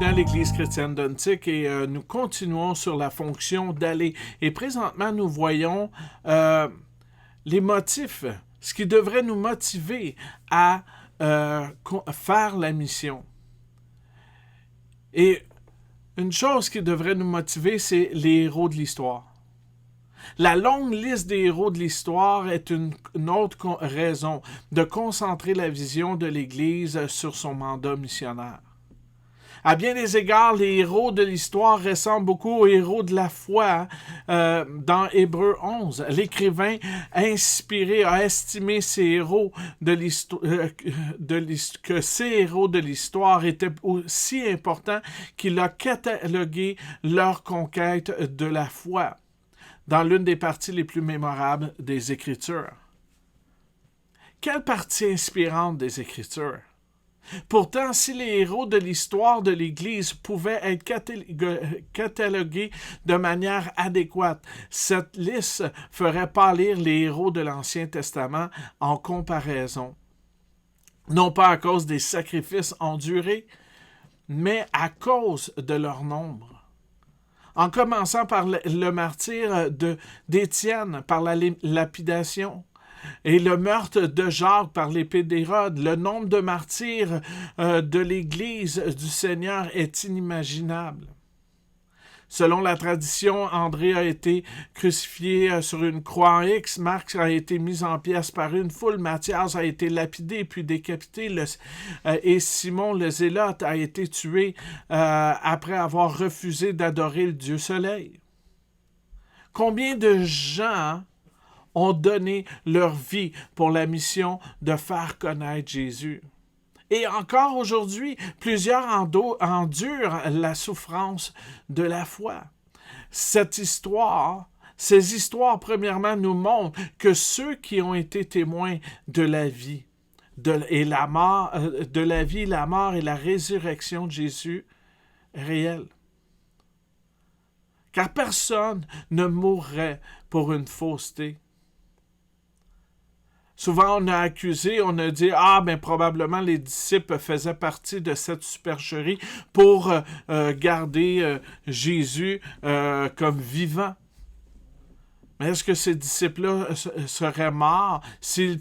bienvenue à l'Église chrétienne d'Ontic et nous continuons sur la fonction d'aller. Et présentement, nous voyons les motifs, ce qui devrait nous motiver à faire la mission. Et une chose qui devrait nous motiver, c'est les héros de l'histoire. La longue liste des héros de l'histoire est une autre raison de concentrer la vision de l'Église sur son mandat missionnaire. À bien des égards, les héros de l'histoire ressemblent beaucoup aux héros de la foi dans Hébreux 11. L'écrivain inspiré a estimé ces héros que ces héros de l'histoire étaient aussi importants qu'il a catalogué leur conquête de la foi dans l'une des parties les plus mémorables des Écritures. Quelle partie inspirante des Écritures? Pourtant, si les héros de l'histoire de l'Église pouvaient être catalogués de manière adéquate, cette liste ferait pâlir les héros de l'Ancien Testament en comparaison. Non pas à cause des sacrifices endurés, mais à cause de leur nombre. En commençant par le martyre d'Étienne, par la lapidation, et le meurtre de Jacques par l'épée d'Hérode, le nombre de martyrs de l'Église du Seigneur est inimaginable. Selon la tradition, André a été crucifié sur une croix en X, Marc a été mis en pièces par une foule, Matthias a été lapidé puis décapité, et Simon le Zélote a été tué après avoir refusé d'adorer le Dieu Soleil. Combien de gens ont donné leur vie pour la mission de faire connaître Jésus. Et encore aujourd'hui, plusieurs endurent la souffrance de la foi. Ces histoires, premièrement, nous montrent que ceux qui ont été témoins de la vie, de la vie, la mort et la résurrection de Jésus est réelle. Car personne ne mourrait pour une fausseté. Souvent, on a accusé, on a dit « Ah, ben probablement les disciples faisaient partie de cette supercherie pour garder Jésus comme vivant. » Mais est-ce que ces disciples-là seraient morts s'ils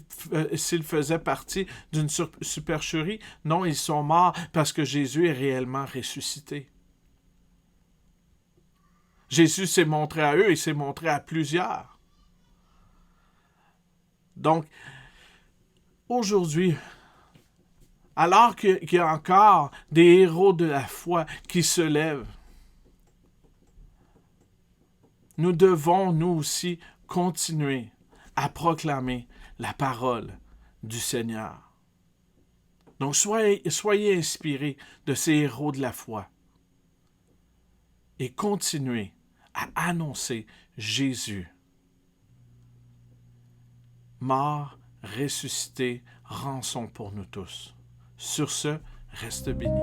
faisaient partie d'une supercherie? Non, ils sont morts parce que Jésus est réellement ressuscité. Jésus s'est montré à eux, il s'est montré à plusieurs. Donc, aujourd'hui, alors qu'il y a encore des héros de la foi qui se lèvent, nous devons, nous aussi, continuer à proclamer la parole du Seigneur. Donc, soyez inspirés de ces héros de la foi et continuez à annoncer Jésus. Mort, ressuscité, rançon pour nous tous. Sur ce, reste béni.